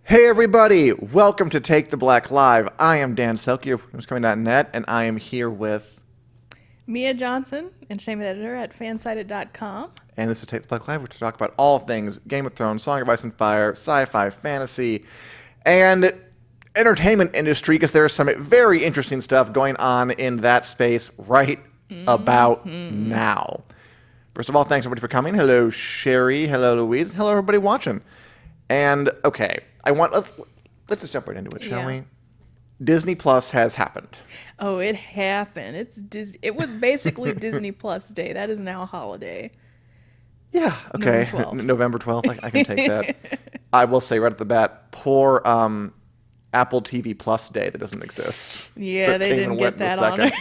Hey everybody, welcome to Take the Black Live. I am Dan Selcke of who'scoming.net, and I am here with... Mia Johnson, entertainment editor at fansided.com. And this is Take the Black Live, where we talk about all things Game of Thrones, Song of Ice and Fire, sci-fi, fantasy, and entertainment industry, because there's some very interesting stuff going on in that space right about now. First of all, thanks everybody for coming. Hello Sherry, hello Louise, hello everybody watching. And okay, let's just jump right into it, shall we? Disney Plus has happened. Oh, it happened. It was basically Disney Plus Day. That is now a holiday. Yeah, okay. November 12th, I can take that. I will say right at the bat, poor Apple TV Plus Day that doesn't exist. Yeah, they didn't get that honor.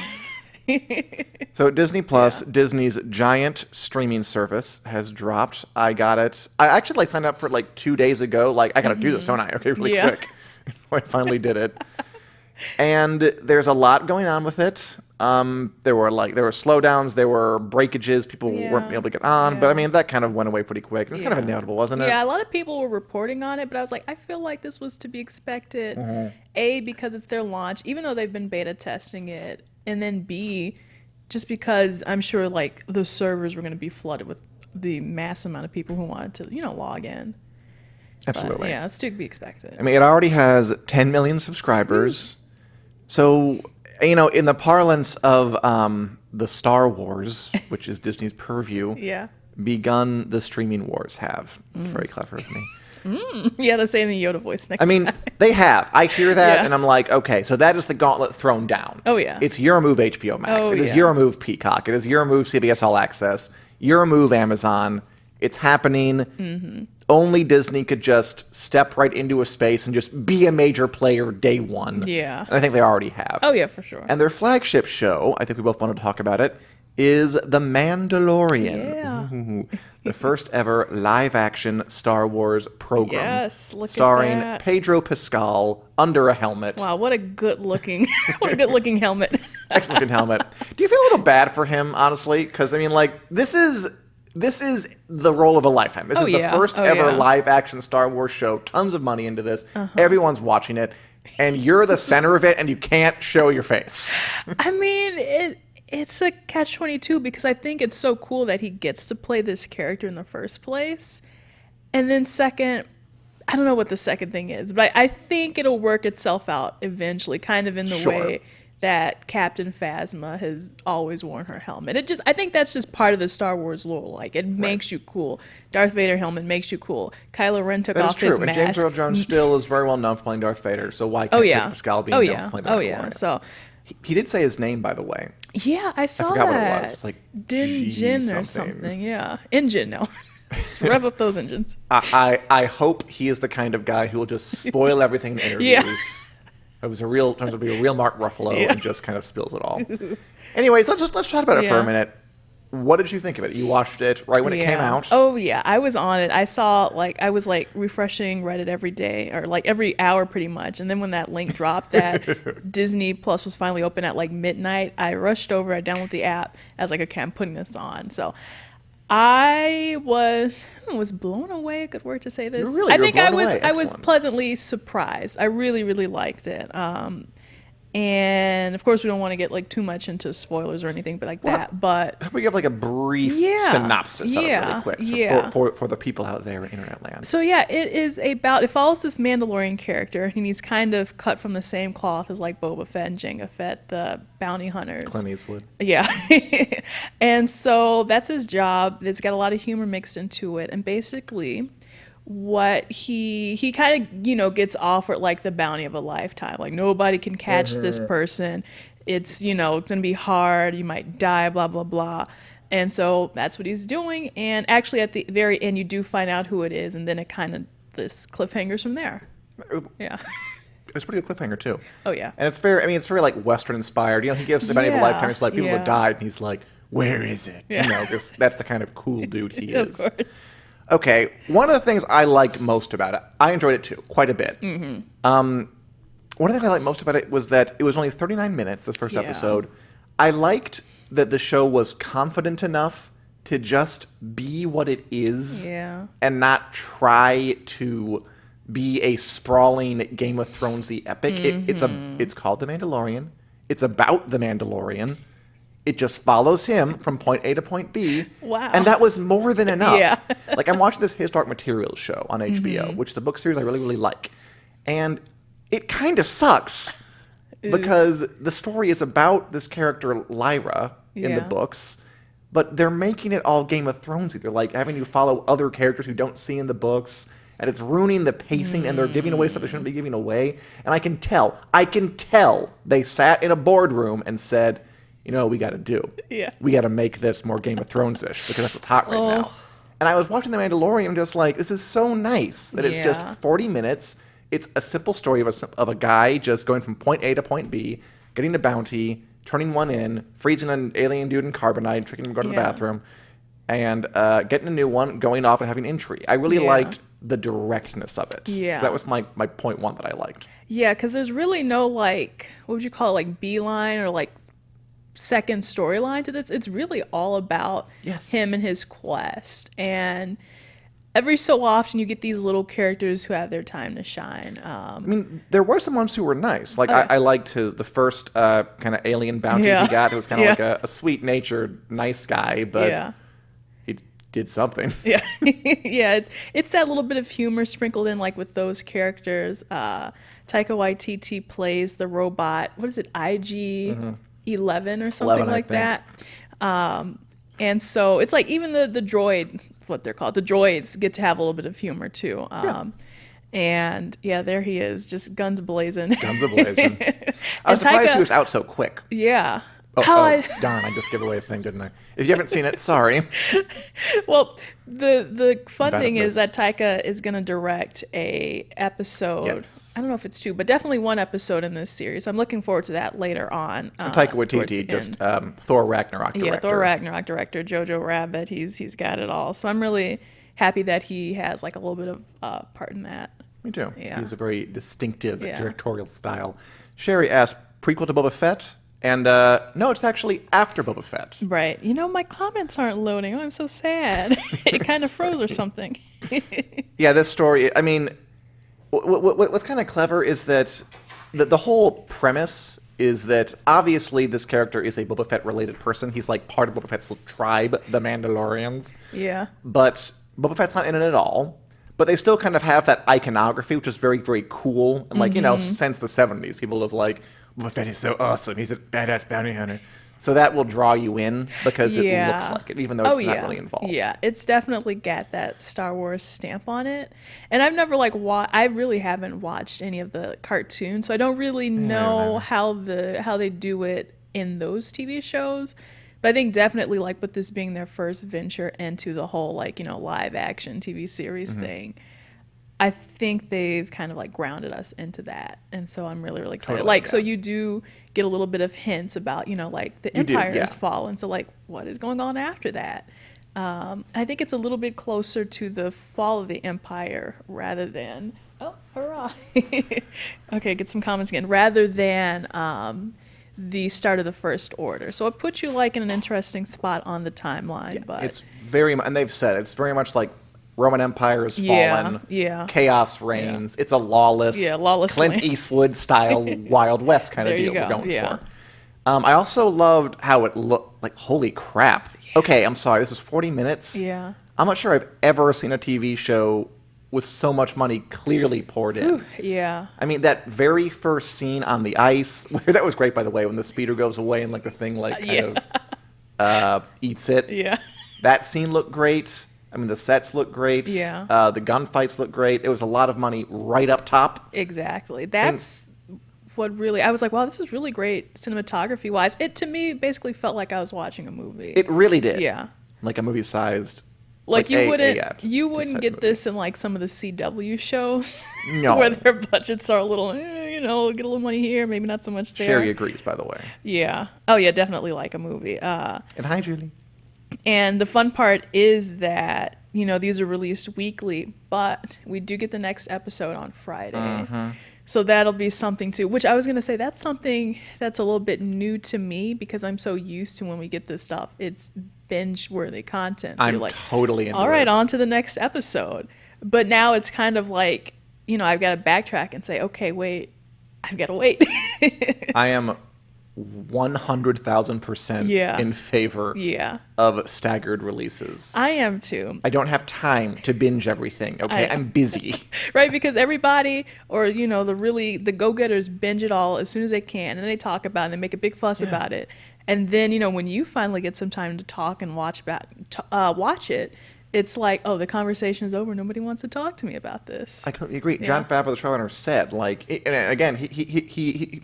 So Disney Plus, Disney's giant streaming service, has dropped. I got it. I actually signed up for it 2 days ago. I got to do this, don't I? Okay, really quick. I finally did it. And there's a lot going on with it. There were slowdowns, there were breakages, people weren't able to get on, but I mean that kind of went away pretty quick. It was kind of inevitable, wasn't it? Yeah, a lot of people were reporting on it, but I was like, I feel like this was to be expected. A, because it's their launch, even though they've been beta testing it, and then B, just because I'm sure the servers were going to be flooded with the mass amount of people who wanted to, log in. Absolutely. But, yeah, it's to be expected. I mean, it already has 10 million subscribers. So, in the parlance of the Star Wars, which is Disney's purview, begun the streaming wars have. It's very clever of me. Yeah, they're saying the Yoda voice next time. They have. I hear that, and I'm like, okay, so that is the gauntlet thrown down. Oh, yeah. It's your move HBO Max. It is your move Peacock. It is your move CBS All Access. Your move Amazon. It's happening. Only Disney could just step right into a space and just be a major player day one. Yeah. And I think they already have. Oh, yeah, for sure. And their flagship show, I think we both wanted to talk about it, is The Mandalorian. Yeah. The first ever live-action Star Wars program. Yes, look starring at that. Pedro Pascal under a helmet. Wow, what a good-looking, helmet. Excellent-looking helmet. Do you feel a little bad for him, honestly? Because, this is the role of a lifetime. This is the first ever live-action Star Wars show. Tons of money into this. Everyone's watching it. And you're the center of it, and you can't show your face. It's a catch-22 because I think it's so cool that he gets to play this character in the first place. And then second, I don't know what the second thing is, but I think it'll work itself out eventually, kind of in the way that Captain Phasma has always worn her helmet. I think that's just part of the Star Wars lore. It makes you cool. Darth Vader helmet makes you cool. Kylo Ren took off his mask. And James Earl Jones still is very well known for playing Darth Vader, so why can't Pedro Pascal be known for playing Darth Vader? So he did say his name, by the way. Yeah, I saw that. I forgot what it was. It's like Din Jin or something. Yeah, engine. No, just rev up those engines. I hope he is the kind of guy who will just spoil everything in interviews. It was turns out to be a real Mark Ruffalo and just kind of spills it all. Anyways, let's talk about it for a minute. What did you think of it? You watched it right when it came out? Oh, yeah. I was on it. I saw, I was, refreshing Reddit every day, or, every hour pretty much. And then when that link dropped that Disney Plus was finally open at, midnight, I rushed over, I downloaded the app. I was like, okay, I'm putting this on. So I was blown away, a good word to say this. I think I was pleasantly surprised. I really, really liked it. And of course, we don't want to get too much into spoilers or anything, that. But we have a brief synopsis of it really quick for the people out there in internet land. So it follows this Mandalorian character, and he's kind of cut from the same cloth as Boba Fett and Jango Fett, the bounty hunters. Clint Eastwood. Yeah, and so that's his job. It's got a lot of humor mixed into it, and basically what he kind of gets offered the bounty of a lifetime. Nobody can catch this person. It's it's gonna be hard. You might die. Blah blah blah. And so that's what he's doing. And actually, at the very end, you do find out who it is, and then it kind of this cliffhangers from there. Yeah. It's a pretty good cliffhanger too. Oh yeah. And it's very Western inspired. He gives the bounty of a lifetime. It's people that died, and he's like, "Where is it?" Yeah. Because that's the kind of cool dude he is. Of course. Okay, one of the things I liked most about it, I enjoyed it too, quite a bit. One of the things I liked most about it was that it was only 39 minutes, this first episode. I liked that the show was confident enough to just be what it is and not try to be a sprawling Game of Thrones-y epic. It's called The Mandalorian. It's about The Mandalorian. It just follows him from point A to point B. Wow. And that was more than enough. Yeah. Like, I'm watching this Historic Materials show on HBO, which is a book series I really, really like. And it kind of sucks because the story is about this character, Lyra, in the books, but they're making it all Game of Thronesy. They're, like, having you follow other characters who don't see in the books, and it's ruining the pacing, and they're giving away stuff they shouldn't be giving away. And I can tell they sat in a boardroom and said, you know what we got to do? Yeah. We got to make this more Game of Thrones-ish because that's what's hot right now. And I was watching The Mandalorian just like, this is so nice that it's just 40 minutes. It's a simple story of a guy just going from point A to point B, getting a bounty, turning one in, freezing an alien dude in carbonite, tricking him to go to the bathroom, and getting a new one, going off and having intrigue. I really liked the directness of it. Yeah. So that was my point one that I liked. Yeah, because there's really no, like, what would you call it, like, beeline or, like, second storyline to this. It's really all about him and his quest. And every so often you get these little characters who have their time to shine. I mean, there were some ones who were nice. Like, I liked the first kind of alien bounty he got. It was kind of like a sweet-natured, nice guy, but he did something. Yeah. It's that little bit of humor sprinkled in, like, with those characters. Taika Waititi plays the robot. What is it? IG 11 or something 11, like that. And so it's like even the droid, what they're called, the droids get to have a little bit of humor too. And there he is, just guns blazing. Guns blazing. I was surprised he was out so quick. Yeah. Darn, I just gave away a thing, didn't I? If you haven't seen it, sorry. Well, the fun thing is that Taika is going to direct a episode. Yes. I don't know if it's 2, but definitely 1 episode in this series. I'm looking forward to that later on. Taika Waititi, just Thor Ragnarok director. Yeah, Thor Ragnarok director, Jojo Rabbit. He's got it all. So I'm really happy that he has like a little bit of part in that. Me too. Yeah. He has a very distinctive directorial style. Sherry asked, prequel to Boba Fett? And no, it's actually after Boba Fett. Right. You know, my comments aren't loading. Oh, I'm so sad. It kind of froze or something. Yeah, this story, I mean, what's kind of clever is that the whole premise is that obviously this character is a Boba Fett-related person. He's like part of Boba Fett's tribe, the Mandalorians. Yeah. But Boba Fett's not in it at all. But they still kind of have that iconography, which is very, very cool. And, like, you know, since the 70s, people have, like, Boba Fett is so awesome. He's a badass bounty hunter. So that will draw you in because it looks like it, even though it's not really involved. Yeah, it's definitely got that Star Wars stamp on it. And I've never, like, I really haven't watched any of the cartoons, so I don't really know how they do it in those TV shows. But I think definitely, like, with this being their first venture into the whole, like, you know, live action TV series thing, I think they've kind of, like, grounded us into that. And so I'm really, really excited. Totally, so you do get a little bit of hints about, you know, like, the Empire has fallen. So, like, what is going on after that? I think it's a little bit closer to the fall of the Empire rather than, oh, hurrah. Okay, get some comments again. Rather than the start of the First Order. So it puts you, like, in an interesting spot on the timeline. Yeah, but it's very, and they've said it's very much like Roman Empire has fallen. Chaos reigns. It's a lawless Clint Eastwood style Wild West kind of deal we're going for. I also loved how it looked. Like, holy crap. Okay, I'm sorry. This is 40 minutes. Yeah. I'm not sure I've ever seen a TV show with so much money clearly poured in. Ooh, yeah. I mean, that very first scene on the ice, where that was great, by the way, when the speeder goes away and, like, the thing, like, kind of eats it. Yeah. That scene looked great. I mean, the sets look great. Yeah. The gunfights look great. It was a lot of money right up top. Exactly. That's what really, I was like, wow, this is really great cinematography-wise. It, to me, basically felt like I was watching a movie. It really did. Yeah. Like a movie-sized. Like you wouldn't get this in, like, some of the CW shows. No. Where their budgets are a little, you know, get a little money here, maybe not so much there. Sherry agrees, by the way. Yeah. Oh, yeah, definitely like a movie. And hi, Julie. And the fun part is that, you know, these are released weekly, but we do get the next episode on Friday. So that'll be something too, which I was going to say, that's something that's a little bit new to me because I'm so used to when we get this stuff, it's binge-worthy content. So I'm you're like, totally into all right, it. on to the next episode. But now it's kind of like I've got to backtrack and say, okay, wait, I've got to wait. I am 100,000% Yeah. in favor Yeah. of staggered releases. I am too. I don't have time to binge everything, okay? I'm busy. Right, because everybody, or the go-getters binge it all as soon as they can, and they talk about it and they make a big fuss about it. And then, when you finally get some time to talk and watch it, it's like, oh, the conversation is over. Nobody wants to talk to me about this. I completely agree. Yeah. Jon Favreau, the showrunner, said, and again, he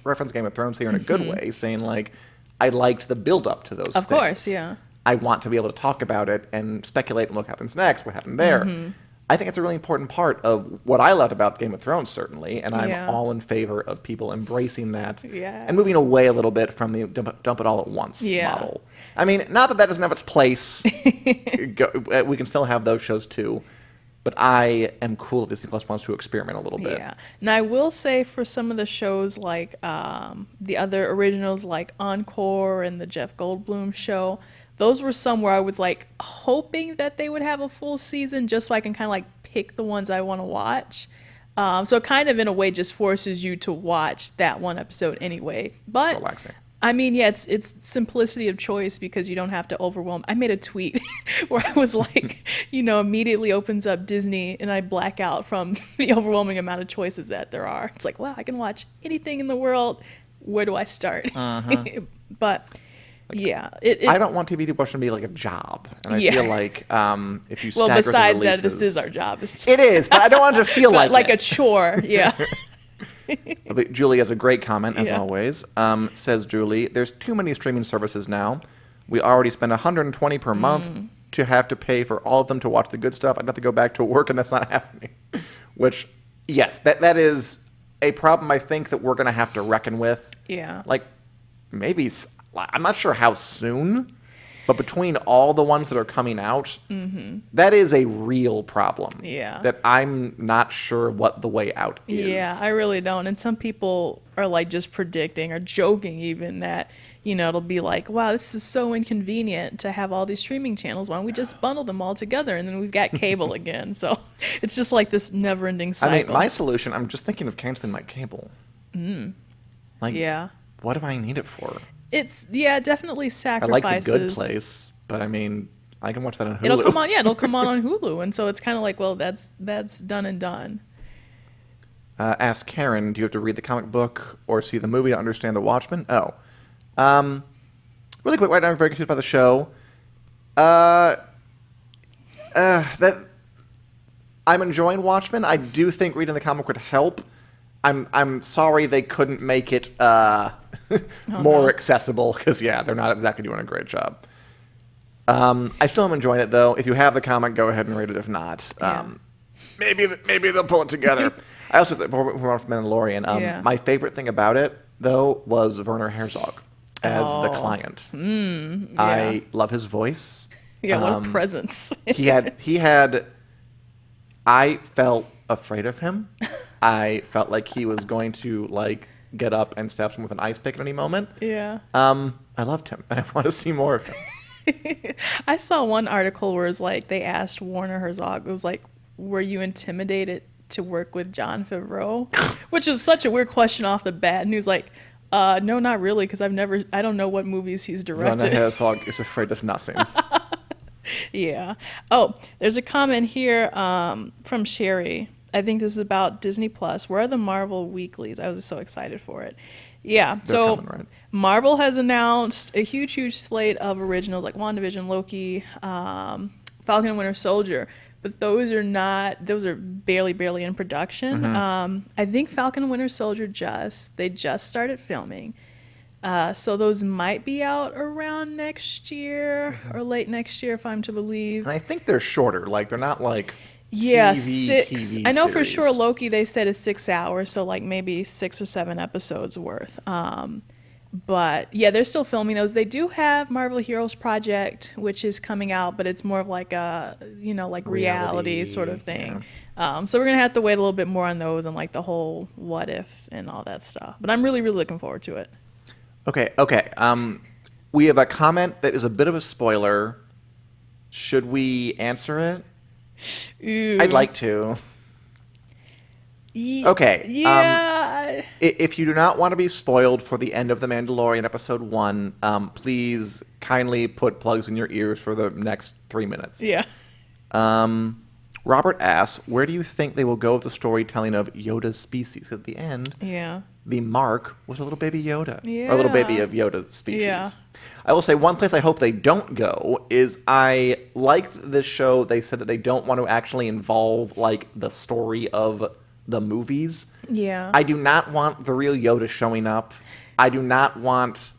referenced Game of Thrones here in a good way, saying, I liked the build-up to those things. Of course, yeah. I want to be able to talk about it and speculate on what happens next, what happened there. I think it's a really important part of what I loved about Game of Thrones, certainly, and I'm all in favor of people embracing that and moving away a little bit from the dump it all at once model. I mean, not that doesn't have its place. We can still have those shows too, but I am cool if Disney Plus wants to experiment a little bit. Yeah. And I will say for some of the shows like the other originals like Encore and the Jeff Goldblum show, those were some where I was hoping that they would have a full season just so I can kind of pick the ones I want to watch. So it kind of in a way just forces you to watch that one episode anyway. But It's relaxing. I mean, yeah, it's simplicity of choice because you don't have to overwhelm. I made a tweet where I was immediately opens up Disney and I black out from the overwhelming amount of choices that there are. It's like, wow, I can watch anything in the world. Where do I start? But yeah, I don't want TV to be like a job, and I feel like if you stagger well, besides the releases, that, this is our job. It is, but I don't want it to feel like a chore. Yeah. Julie has a great comment, as always. Says Julie, there's too many streaming services now. We already spend $120 per month to have to pay for all of them to watch the good stuff. I'd have to go back to work, and that's not happening. Which, yes, that is a problem I think that we're going to have to reckon with. Yeah. Maybe, I'm not sure how soon, but between all the ones that are coming out, that is a real problem. Yeah. That I'm not sure what the way out is. Yeah, I really don't. And some people are just predicting or joking even that, it'll be like, wow, this is so inconvenient to have all these streaming channels. Why don't we just bundle them all together? And then we've got cable again. So it's just this never-ending cycle. I mean, my solution, I'm just thinking of canceling my cable. Yeah. What do I need it for? It's, definitely I sacrifices. like The Good Place, but I mean, I can watch that on Hulu. It'll come on Hulu. And so it's kind of well, that's done and done. Ask Karen, do you have to read the comic book or see the movie to understand The Watchmen? Oh. Really quick, right now I'm very confused by the show. That I'm enjoying Watchmen. I do think reading the comic would help. I'm sorry they couldn't make it more accessible because they're not exactly doing a great job. I still am enjoying it though. If you have the comic, go ahead and read it. If not, maybe they'll pull it together. I also think from Mandalorian. My favorite thing about it though was Werner Herzog as the client. I love his voice. Yeah, what a presence. he had. I felt afraid of him. I felt like he was going to get up and stab someone with an ice pick at any moment. Yeah. I loved him, and I want to see more of him. I saw one article where it's they asked Werner Herzog, it was were you intimidated to work with Jon Favreau? Which is such a weird question off the bat. And he was like, no, not really, because I don't know what movies he's directed. Werner Herzog is afraid of nothing. Yeah. Oh, there's a comment here from Sherry. I think this is about Disney Plus. Where are the Marvel weeklies? I was so excited for it. Yeah. They're coming, right? Marvel has announced a huge slate of originals like WandaVision, Loki, Falcon and Winter Soldier. But those are barely in production. I think Falcon and Winter Soldier they just started filming. So those might be out around next year or late next year, if I'm to believe. And I think they're shorter. They're not six. TV I know series. for sure Loki, they said is 6 hours, so maybe 6 or 7 episodes worth. But yeah, they're still filming those. They do have Marvel Heroes Project, which is coming out, but it's more of a reality sort of thing. Yeah. So we're gonna have to wait a little bit more on those and the whole what if and all that stuff. But I'm really looking forward to it. Okay. We have a comment that is a bit of a spoiler. Should we answer it? Ooh. I'd like to. Okay. Yeah. If you do not want to be spoiled for the end of The Mandalorian episode 1, please kindly put plugs in your ears for the next 3 minutes. Yeah. Robert asks, where do you think they will go with the storytelling of Yoda's species? 'Cause at the end, Yeah. the mark was a little baby Yoda. Yeah. Or a little baby of Yoda's species. Yeah. I will say one place I hope they don't go is I liked this show. They said that they don't want to actually involve, like, the story of the movies. Yeah. I do not want the real Yoda showing up. I do not want,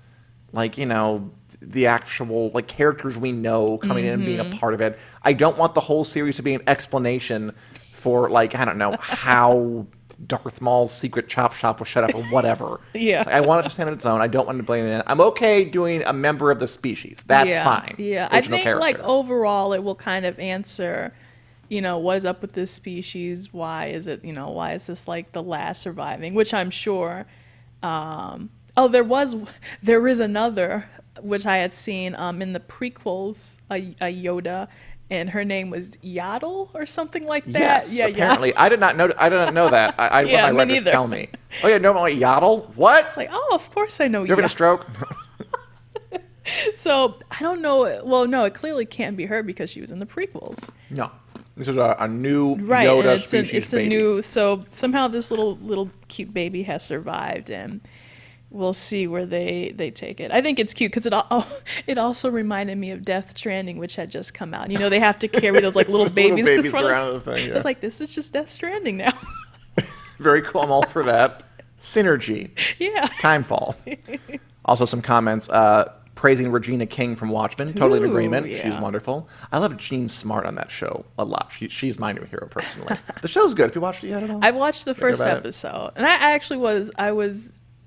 like, you know, the actual, like, characters we know coming in and being a part of it. I don't want the whole series to be an explanation for, like, I don't know, how Darth Maul's secret chop shop was shut up or whatever. Yeah. I want it to stand on its own. I don't want to blame it in. I'm okay doing a member of the species. That's fine. Yeah. I Original think, character. like, overall, it will kind of answer, you know, what is up with this species? Why is it, you know, why is this, like, the last surviving? Which I'm sure. There is another, which I had seen in the prequels, a Yoda, and her name was Yaddle or something like that. Yes, yeah, apparently. I did not know that. I Yeah, when I read me this neither. tell me. Oh yeah, no, Yaddle? What? It's like, oh, of course I know You having a Yaddle. stroke? So I don't know. Well, no, it clearly can't be her because she was in the prequels. No. This is a new Right, Yoda and it's species a baby. new. So somehow this little cute baby has survived, and we'll see where they take it. I think it's cute because it also reminded me of Death Stranding, which had just come out. You know, they have to carry those like little babies, in front around of the thing. Yeah. It's like this is just Death Stranding now. Very cool. I'm all for that. Synergy. Yeah. Timefall. Also some comments praising Regina King from Watchmen. Totally in Ooh, agreement. yeah. She's wonderful. I love Jean Smart on that show a lot. She's my new hero personally. The show's good. Have you watched it yet at all? I've watched the first about it? episode, and I actually was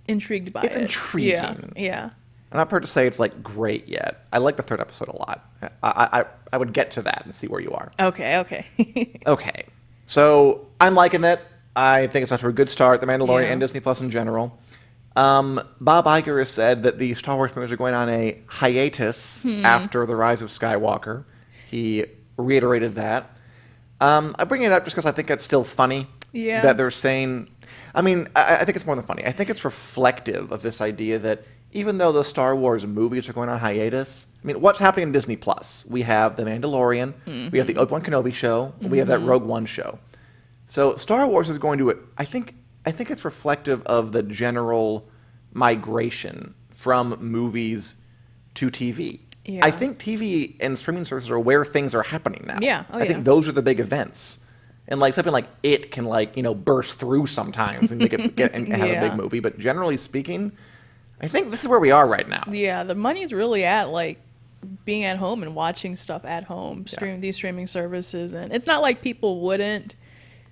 intrigued by it. It's intriguing. Yeah. I'm not prepared to say it's like great yet. I like the third episode a lot. I would get to that and see where you are. Okay. Okay. So I'm liking it. I think it's off to a good start. The Mandalorian Yeah. and Disney Plus in general. Bob Iger has said that the Star Wars movies are going on a hiatus after The Rise of Skywalker. He reiterated that. I bring it up just because I think that's still funny. Yeah. That they're saying... I mean, I think it's more than funny. I think it's reflective of this idea that even though the Star Wars movies are going on hiatus, I mean, what's happening in Disney Plus? We have The Mandalorian, we have the Obi-Wan Kenobi show, we have that Rogue One show. So Star Wars is going to, I think it's reflective of the general migration from movies to TV. Yeah. I think TV and streaming services are where things are happening now. Yeah. Oh, I think those are the big events. And like something like it can like, you know, burst through sometimes and make it get and have a Yeah. big movie. But generally speaking, I think this is where we are right now. Yeah, the money's really at like being at home and watching stuff at home, these streaming services, and it's not like people wouldn't,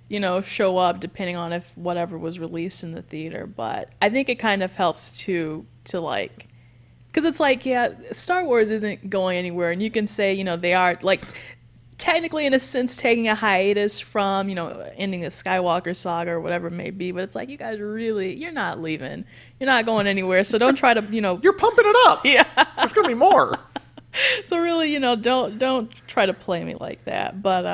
you know, show up depending on if whatever was released in the theater. But I think it kind of helps to like, because it's like, yeah, Star Wars isn't going anywhere, and you can say, you know, they are like technically in a sense taking a hiatus from, you know, ending a Skywalker saga or whatever it may be, but it's like, you guys really, you're not leaving, you're not going anywhere, so don't try to, you know, You're pumping it up. yeah. There's gonna be more. So really, you know, don't try to play me like that. But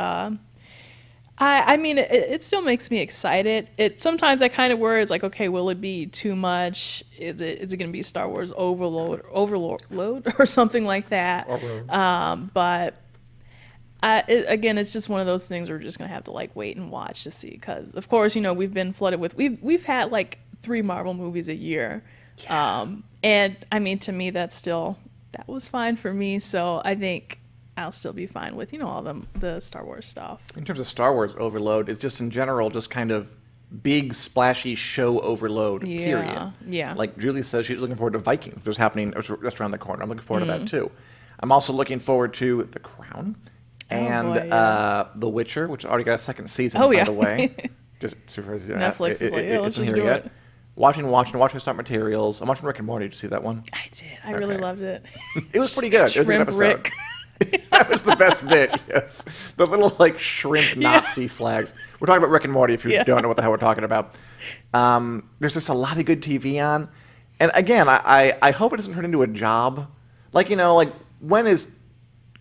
I mean, it still makes me excited. It sometimes I kind of worry. It's like, okay, will it be too much? Is it going to be Star Wars overload or something like that? But again, it's just one of those things we're just going to have to like wait and watch to see. Because of course, you know, we've been flooded with we've had like 3 Marvel movies a year, and I mean, to me, that was fine for me. So I think I'll still be fine with, you know, all the Star Wars stuff. In terms of Star Wars overload, it's just in general just kind of big splashy show overload. Period. Yeah. Like Julie says, she's looking forward to Vikings, which is happening just around the corner. I'm looking forward to that too. I'm also looking forward to The Crown and boy, yeah. The Witcher, which already got a second season, Oh, by yeah. the way. Just Netflix is like, yeah, let's isn't just here do yet. it. Watching Start Materials. I'm watching Rick and Morty. Did you see that one? I did. I really Okay. loved it. It was pretty good. It was a good Shrimp episode. Rick. That was the best bit, yes. The little, like, shrimp Nazi flags. We're talking about Rick and Morty if you Yeah. don't know what the hell we're talking about. There's just a lot of good TV on. And again, I hope it doesn't turn into a job. Like, you know, like, when is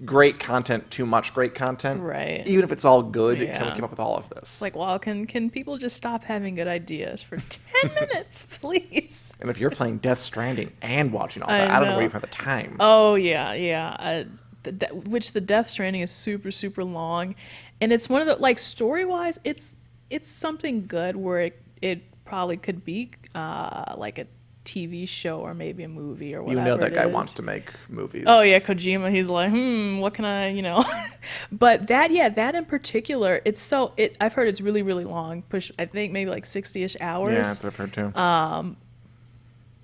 great content, too much great content. Right. Even if it's all good, Yeah. can we come up with all of this? Like, wow, can people just stop having good ideas for 10 minutes, please? And if you're playing Death Stranding and watching all that, I I don't know know. where you find the time. Oh yeah, yeah. Which the Death Stranding is super super long, and it's one of the like story wise, it's something good where it probably could be like a TV show or maybe a movie or You whatever. know that it guy is. wants to make movies. Oh yeah, Kojima. He's like, what can I, But that in particular, I've heard it's really really long. I think maybe like 60-ish hours. Yeah, that's what I've heard too.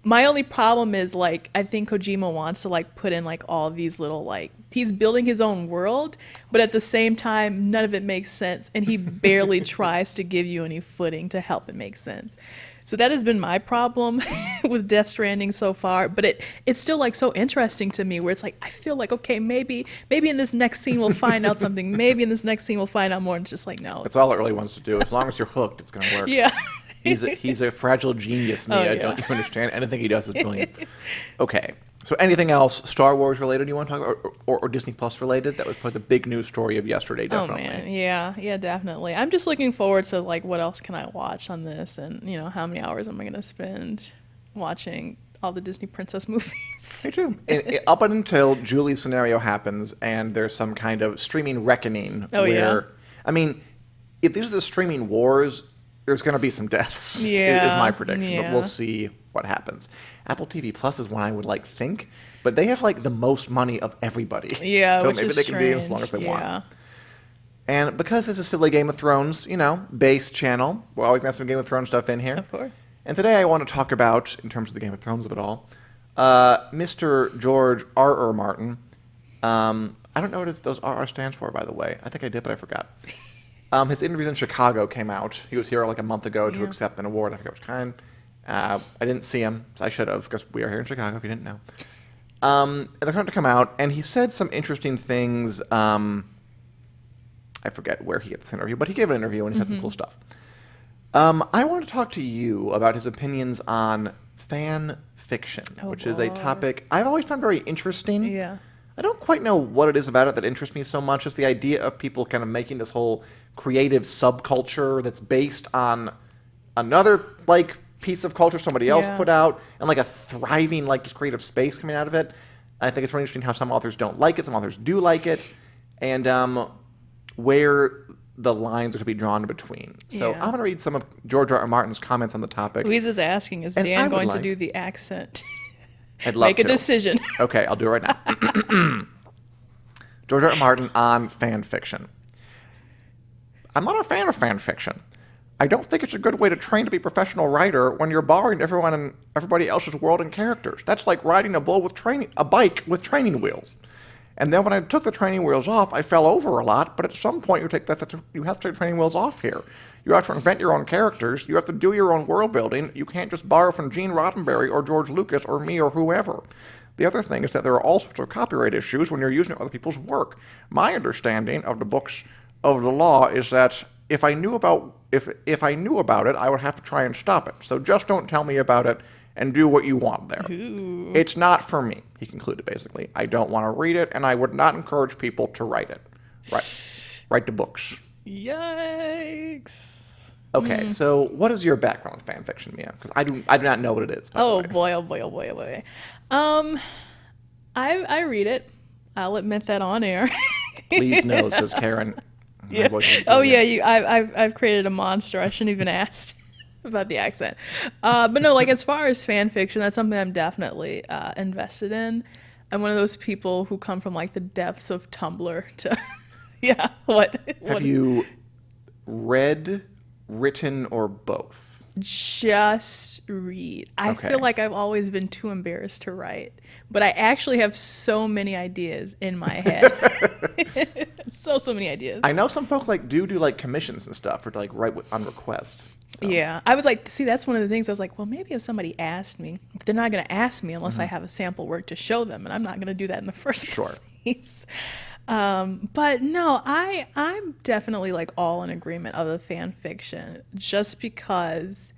My only problem is like I think Kojima wants to like put in like all these little like he's building his own world, but at the same time none of it makes sense, and he barely tries to give you any footing to help it make sense. So that has been my problem with Death Stranding so far, but it's still like so interesting to me where it's like I feel like okay, maybe in this next scene we'll find out something. Maybe in this next scene we'll find out more, and it's just like no. That's all it really wants to do. As long as you're hooked, it's going to work. Yeah. He's a fragile genius, Mia. Oh, yeah. Don't you understand? Anything he does is brilliant. Okay. So anything else Star Wars related you want to talk about, or Disney Plus related? That was probably the big news story of yesterday, definitely. Oh man, yeah, definitely. I'm just looking forward to like what else can I watch on this, and how many hours am I gonna spend watching all the Disney princess movies? Me too. And up until Julie's scenario happens, and there's some kind of streaming reckoning. Oh, yeah? where, I mean, if these are the streaming wars, there's going to be some deaths. Yeah, is my prediction. But yeah. we'll see what happens. Apple TV Plus is one I would think, but they have like the most money of everybody. Yeah, so which maybe is they can be in as strange. long as they want. Yeah. And because this is silly Game of Thrones, base channel, we're always going to have some Game of Thrones stuff in here. Of course. And today I want to talk about, in terms of the Game of Thrones of it all, Mr. George R.R. Martin. I don't know what those R.R. stands for, by the way. I think I did, but I forgot. His interviews in Chicago came out. He was here like a month ago to accept an award. I forget which kind. I didn't see him, so I should have, because we are here in Chicago, if you didn't know. And they're going to come out, and he said some interesting things. I forget where he gave this interview, but he gave an interview, and he said some cool stuff. I want to talk to you about his opinions on fan fiction, which is a topic I've always found very interesting. Yeah. I don't quite know what it is about it that interests me so much. It's the idea of people kind of making this whole creative subculture that's based on another like piece of culture somebody else put out, and like a thriving like just creative space coming out of it. And I think it's really interesting how some authors don't like it, some authors do like it, and where the lines are to be drawn between. So I'm going to read some of George R.R. Martin's comments on the topic. Louise is asking, is And I Dan would going to like- do the accent? I'd love Make a to. decision. Okay, I'll do it right now. George R.R. Martin on fan fiction. I'm not a fan of fan fiction. I don't think it's a good way to train to be a professional writer when you're borrowing everyone and everybody else's world and characters. That's like riding a bike with training wheels. And then when I took the training wheels off, I fell over a lot. But at some point, you have to take the training wheels off here. You have to invent your own characters. You have to do your own world building. You can't just borrow from Gene Roddenberry or George Lucas or me or whoever. The other thing is that there are all sorts of copyright issues when you're using other people's work. My understanding of the books of the law is that if I knew about it, I would have to try and stop it. So just don't tell me about it and do what you want there. Ooh. It's not for me, he concluded basically. I don't want to read it, and I would not encourage people to write it. Write the books. Yikes. Okay, so what is your background with fan fiction, Mia? Because I do not know what it is. Oh boy, oh boy, oh boy, oh boy. I read it. I'll admit that on air. Please no, says Karen. My Yeah. voice is Oh brilliant. yeah, I've created a monster. I shouldn't even ask about the accent. But no, like as far as fan fiction, that's something I'm definitely invested in. I'm one of those people who come from like the depths of Tumblr to yeah. What? Have you read, written, or both? Just read. I Okay. feel like I've always been too embarrassed to write, but I actually have so many ideas in my head. so many ideas. I know some folk do like commissions and stuff or to like write on request. So. Yeah, I was like, see, that's one of the things. I was like, well, maybe if somebody asked me, they're not going to ask me unless I have a sample work to show them, and I'm not going to do that in the first Sure. place. But no, I'm definitely like all in agreement of the fan fiction, just because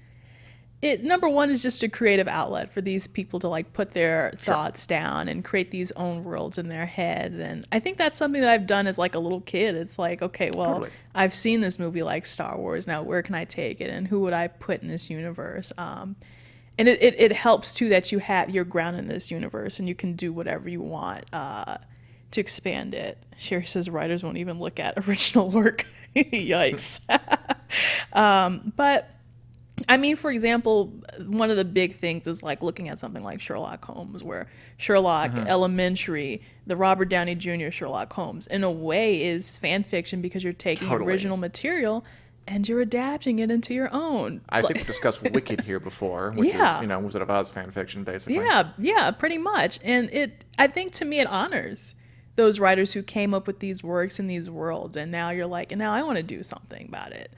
Number one is just a creative outlet for these people to like put their Sure. thoughts down and create these own worlds in their head. And I think that's something that I've done as like a little kid. It's like, okay, well, Totally. I've seen this movie like Star Wars. Now where can I take it and who would I put in this universe? And it helps too that you're grounded in this universe and you can do whatever you want to expand it. Sherry says writers won't even look at original work. Yikes. But I mean, for example, one of the big things is like looking at something like Sherlock Holmes, where Sherlock Elementary, the Robert Downey Jr. Sherlock Holmes, in a way is fan fiction because you're taking Totally. original material and you're adapting it into your own. I think we discussed Wicked here before, which Yeah. was, Wizard of Oz fan fiction, basically. Yeah, pretty much. And I think to me it honors those writers who came up with these works in these worlds, and now you're like, and now I want to do something about it.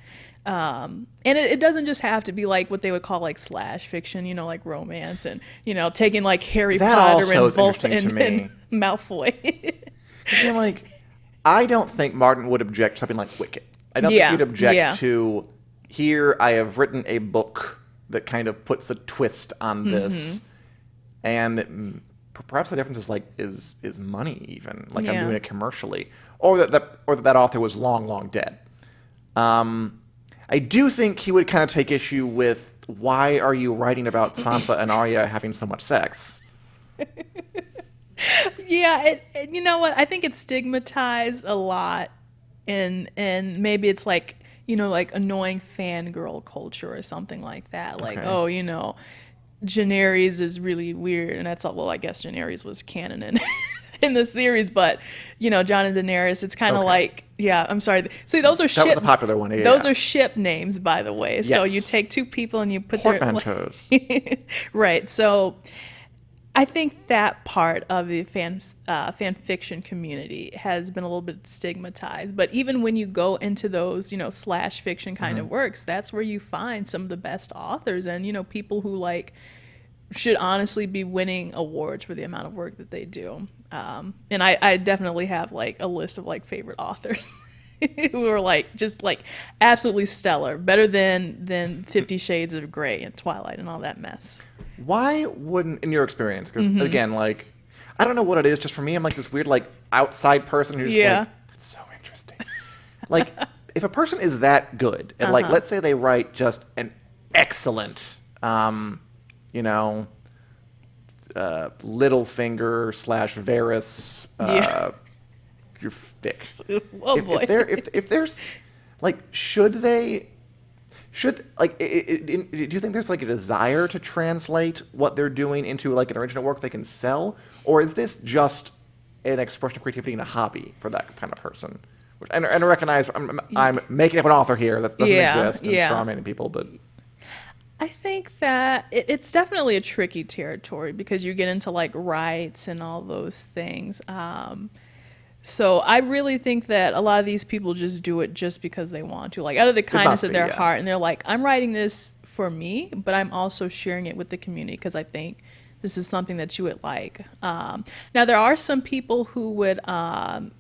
And it doesn't just have to be like what they would call like slash fiction, like romance and, taking like Harry That Potter also is and interesting to me. and Malfoy. Like, I don't think Martin would object to something like Wicked. I don't Yeah, think he'd object yeah. to, here I have written a book that kind of puts a twist on this, and perhaps the difference is money even. Like I'm Yeah. doing it commercially, or that author was long dead. I do think he would kind of take issue with, why are you writing about Sansa and Arya having so much sex? Yeah, you know what? I think it's stigmatized a lot, and maybe it's like like annoying fangirl culture or something like that. Like, Okay. oh, Daenerys is really weird, and that's all. Well, I guess Daenerys was canon in the series, but Jon and Daenerys, it's kind of Okay. like, yeah. I'm sorry. See, those are That was ship. a popular one. Yeah, Those yeah. are ship names, by the way. So you Yes. take two people and you put Portmanteaus. right. So I think that part of the fan fiction community has been a little bit stigmatized. But even when you go into those, slash fiction kind of works, that's where you find some of the best authors and, people who like should honestly be winning awards for the amount of work that they do. And I definitely have like a list of like favorite authors who are like just like absolutely stellar, better than 50 Shades of Grey and Twilight and all that mess. Why wouldn't, in your experience, because again, like, I don't know what it is, just for me, I'm like this weird, like, outside person who's Yeah. like, that's so interesting. Like, if a person is that good, and like, let's say they write just an excellent, Littlefinger / Varys, Yeah. you're thick. Oh boy. If there's, like, do you think there's like a desire to translate what they're doing into like an original work they can sell, or is this just an expression of creativity and a hobby for that kind of person? And I recognize I'm making up an author here that doesn't Yeah, exist and yeah. strawmanning people, but I think that it's definitely a tricky territory because you get into like rights and all those things. So I really think that a lot of these people just do it just because they want to, like out of the kindness must of be, their yeah. heart. And they're like, I'm writing this for me, but I'm also sharing it with the community because I think this is something that you would like. Now, there are some people who would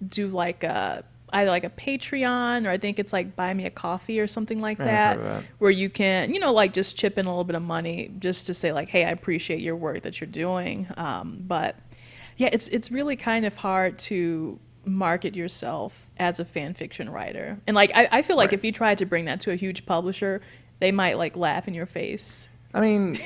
do like either like a Patreon or I think it's like Buy Me a Coffee or something like I've that, heard of that. where you can, like just chip in a little bit of money just to say like, hey, I appreciate your work that you're doing. But yeah, it's really kind of hard to market yourself as a fan fiction writer. And like, I feel like Right. if you tried to bring that to a huge publisher, they might like laugh in your face. I mean,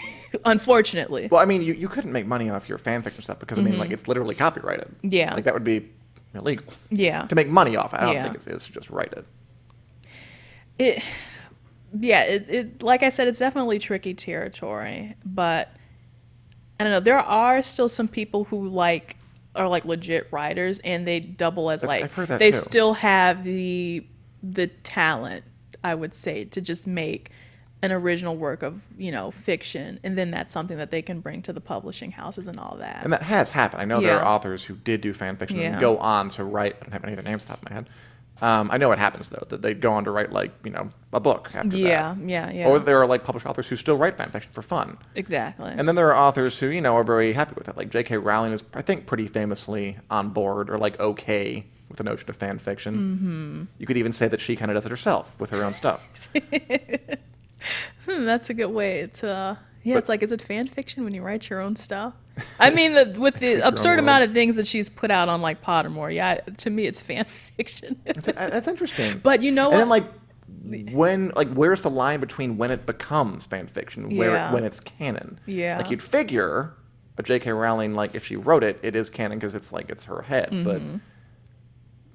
Unfortunately. well, I mean, you couldn't make money off your fan fiction stuff because I mean, like, it's literally copyrighted. Yeah. like that would be illegal. Yeah. To make money off it, I don't Yeah. think it's just write it. It like I said, it's definitely tricky territory, but I don't know. There are still some people who are like legit writers, and they double as like I've heard that they too. still have the talent, I would say, to just make an original work of fiction, and then that's something that they can bring to the publishing houses and all that. And that has happened. I know there Yeah. are authors who did do fan fiction Yeah. and go on to write. I don't have any of their names off the top of my head. I know it happens though, that they go on to write like a book after Yeah, that. yeah. Or there are like published authors who still write fan fiction for fun. Exactly. And then there are authors who are very happy with it. Like J.K. Rowling is, I think, pretty famously on board or like okay with the notion of fan fiction. Mm-hmm. You could even say that she kind of does it herself with her own stuff. That's a good way to. Yeah, But- it's like, is it fan fiction when you write your own stuff? I mean, with the Create your own absurd world. amount of things that she's put out on like Pottermore, yeah, to me it's fan fiction. That's interesting. But you know and what? then where's the line between when it becomes fan fiction, Yeah. when it's canon? Yeah. Like you'd figure a J.K. Rowling, like if she wrote it, it is canon because it's her head, but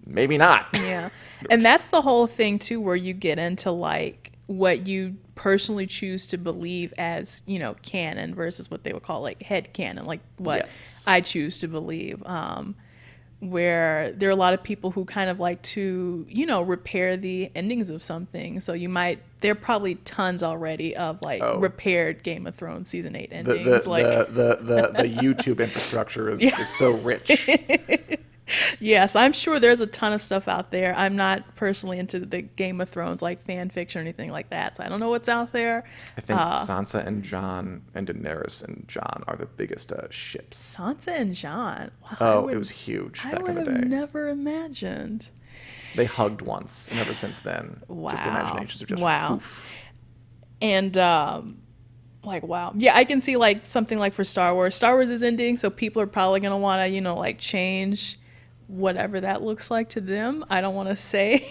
maybe not. Yeah. And that's the whole thing too, where you get into like what you personally choose to believe as, canon versus what they would call like head canon, like what Yes. I choose to believe. Where there are a lot of people who kind of like to, repair the endings of something. So there are probably tons already of like repaired Game of Thrones season 8 The endings. the YouTube infrastructure is so rich. Yes, I'm sure there's a ton of stuff out there. I'm not personally into the Game of Thrones like fan fiction or anything like that, so I don't know what's out there. I think Sansa and Jon and Daenerys and Jon are the biggest ships. Sansa and Jon. Wow, Oh, it was huge I back would in the have day. never imagined. They hugged once, and ever since then, just the Wow. imaginations are just Wow. oof. And wow, yeah, I can see like something like for Star Wars. Star Wars is ending, so people are probably gonna want to like change whatever that looks like to them. I don't want to say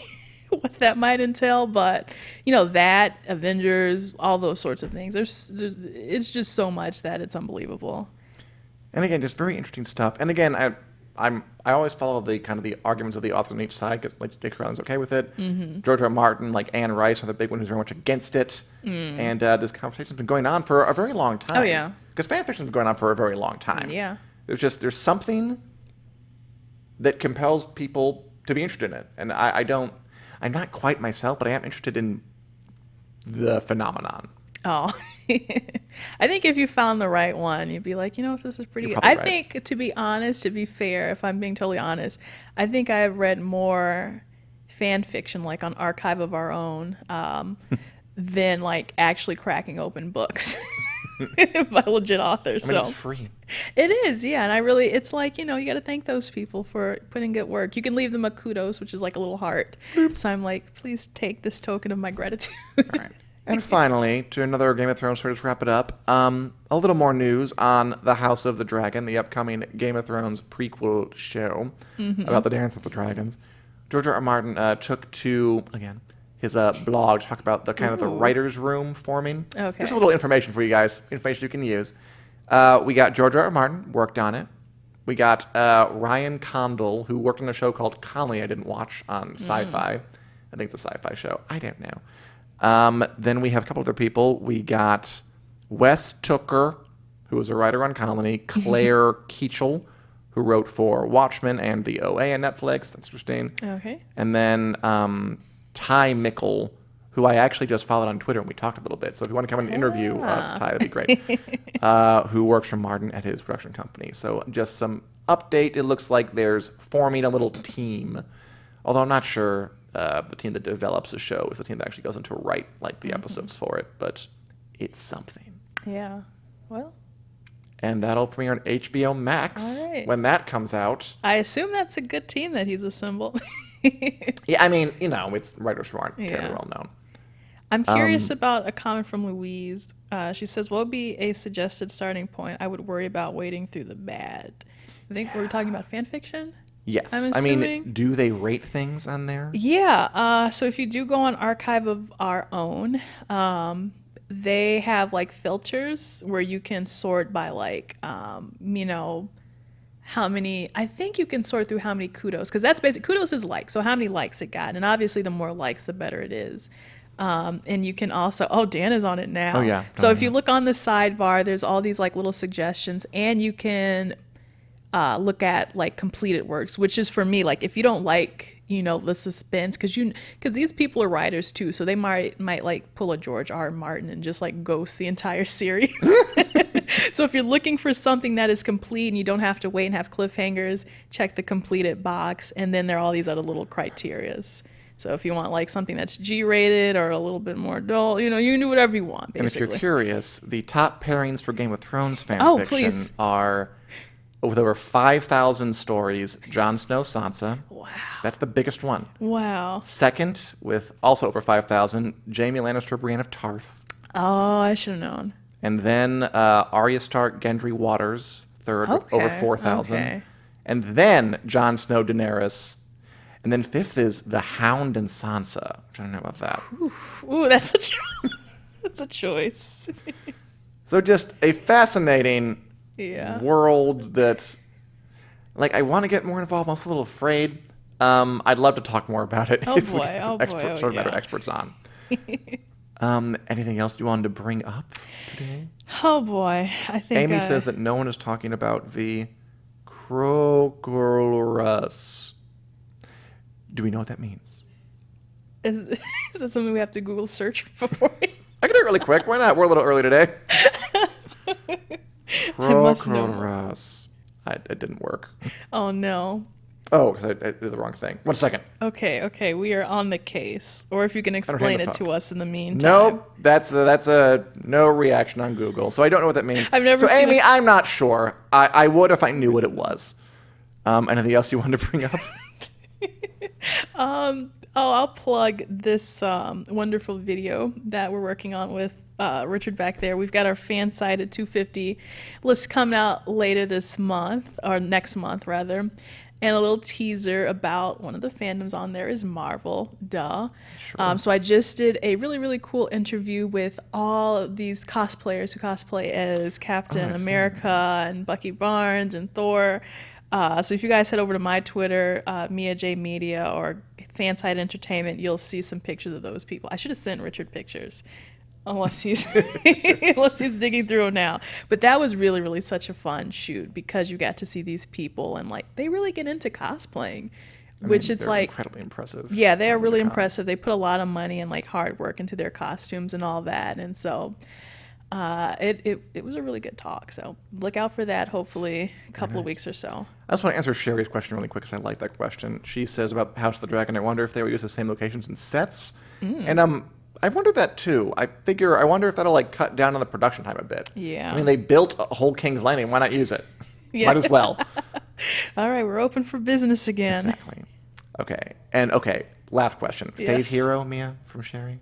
what that might entail, but that Avengers, all those sorts of things. There's it's just so much that it's unbelievable. And again, just very interesting stuff. And again, I always follow the kind of the arguments of the authors on each side because like J.K. Rowling's okay with it. George R.R. Martin, like Anne Rice, are the big one who's very much against it. And this conversation's been going on for a very long time. Oh, yeah. Because fan fiction's been going on for a very long time. Yeah. There's something that compels people to be interested in it, and I'm not quite myself, but I am interested in the phenomenon. Oh, I think if you found the right one, you'd be like, this is pretty You're good. probably I right. think, to be honest, to be fair, if I'm being totally honest, I think I have read more fan fiction, like on Archive of Our Own, than like actually cracking open books by legit authors. I mean, So it's free. it is, yeah. And it's like, you got to thank those people for putting good work. You can leave them a kudos, which is like a little heart. So I'm like, please take this token of my gratitude. All right. And finally, to another Game of Thrones story to wrap it up, a little more news on the House of the Dragon, the upcoming Game of Thrones prequel show about the Dance of the Dragons. George R.R. Martin took to, again, his blog to talk about the kind of the writer's room forming. Okay. There's a little information for you guys, information you can use. We got George R.R. Martin, worked on it. We got Ryan Condal, who worked on a show called Conley I didn't watch on Sci-Fi. I think it's a sci-fi show. I don't know. Then we have a couple other people. We got Wes Tooker, who was a writer on Colony, Claire Keachel, who wrote for Watchmen and The OA on Netflix. That's interesting. Okay. And then Ty Mickle, who I actually just followed on Twitter, and we talked a little bit. So if you want to come and interview us, Ty, that'd be great. Who works for Martin at his production company. So just some update. It looks like there's forming a little team, although I'm not sure the team that develops the show is the team that actually goes into write like the episodes for it, but it's something. Yeah. Well, And that'll premiere on HBO Max All right. when that comes out. I assume that's a good team that he's assembled. Yeah, I mean, it's writers who aren't very Yeah. well known. I'm curious about a comment from Louise. She says, what would be a suggested starting point? I would worry about wading through the bad. I think we're talking about fan fiction? Yes. I'm I mean, assuming- do they rate things on there? Yeah. So if you do go on Archive of Our Own, they have like filters where you can sort by like, how many, I think you can sort through how many kudos, because that's basic. Kudos is likes, so how many likes it got. And obviously the more likes, the better it is. And you can also, Dan is on it now. Oh, yeah. So Oh, if you look on the sidebar, there's all these like little suggestions, and you can look at like completed works, which is for me, like if you don't like, the suspense, because these people are writers too, so they might like pull a George R.R. Martin and just like ghost the entire series. So if you're looking for something that is complete and you don't have to wait and have cliffhangers, check the completed box, and then there are all these other little criterias. So if you want like something that's G-rated or a little bit more adult, you can do whatever you want, And if basically. you're curious, the top pairings for Game of Thrones fan Oh, fiction please. are, with over 5,000 stories, Jon Snow, Sansa. Wow. That's the biggest one. Wow. Second, with also over 5,000, Jaime Lannister, Brienne of Tarth. Oh, I should have known. And then Arya Stark, Gendry Waters, third, with over 4,000. Okay. And then Jon Snow, Daenerys. And then fifth is the Hound and Sansa, which I don't know about that. Ooh, that's that's a choice. So just a fascinating Yeah. world that, like, I want to get more involved. I'm also a little afraid. I'd love to talk more about it Oh if we boy, get some oh boy, expert, oh subject matter yeah. experts on. Anything else you wanted to bring up today? Oh boy, I think Amy says that no one is talking about the Krogerus. Do we know what that means? is, is that something we have to Google search before? I can do it really quick. Why not? We're a little early today. I must know. Krogerus. It didn't work. Oh no. Oh, because I did the wrong thing. 1 second. Okay, we are on the case. Or if you can the explain it phone. to us in the meantime. Nope, that's a no reaction on Google. So I don't know what that means. I've never so seen Amy, it. I'm not sure. I would if I knew what it was. Anything else you wanted to bring up? I'll plug this wonderful video that we're working on with Richard back there. We've got our fan site at 250 list coming out later this month, or next month rather. And a little teaser about one of the fandoms on there is Marvel, duh. Sure. So I just did a really, really cool interview with all of these cosplayers who cosplay as Captain I've seen America and Bucky Barnes and Thor. So if you guys head over to my Twitter, Mia J Media or Fansite Entertainment, you'll see some pictures of those people. I should have sent Richard pictures, unless he's unless he's digging through them now. But that was really, really such a fun shoot because you got to see these people and like they really get into cosplaying, which it's they're like incredibly impressive. yeah, they are With really the cons. impressive. They put a lot of money and like hard work into their costumes and all that, and so. It was a really good talk, so look out for that. Hopefully, a couple of weeks or so. I just want to answer Sherry's question really quick because I like that question. She says about House of the Dragon, I wonder if they will use the same locations and sets. And I wondered that too. I wonder if that'll like cut down on the production time a bit. Yeah. I mean, they built a whole King's Landing. Why not use it? Yeah. Might as well. All right, we're open for business again. Exactly. Okay. Last question. Fave Yes. hero, Mia, from Sherry?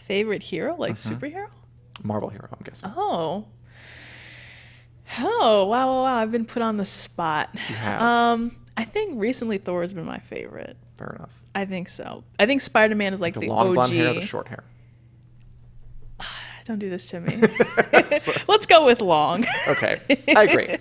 Favorite hero, like superhero? Marvel hero, I'm guessing. Oh, wow! I've been put on the spot. You have. I think recently Thor has been my favorite. Fair enough. I think so. I think Spider-Man is like The the long OG. blonde hair or the short hair? Don't do this to me. Let's go with long. Okay, I agree.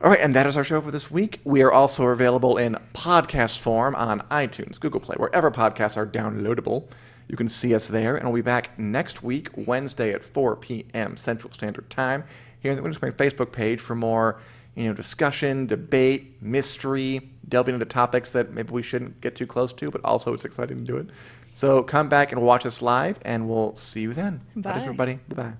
All right, and that is our show for this week. We are also available in podcast form on iTunes, Google Play, wherever podcasts are downloadable. You can see us there, and we'll be back next week, Wednesday at 4 p.m. Central Standard Time, here on the Winter Spring Facebook page for more, discussion, debate, mystery, delving into topics that maybe we shouldn't get too close to, but also it's exciting to do it. So come back and watch us live, and we'll see you then. Bye, Bye. everybody. Bye-bye.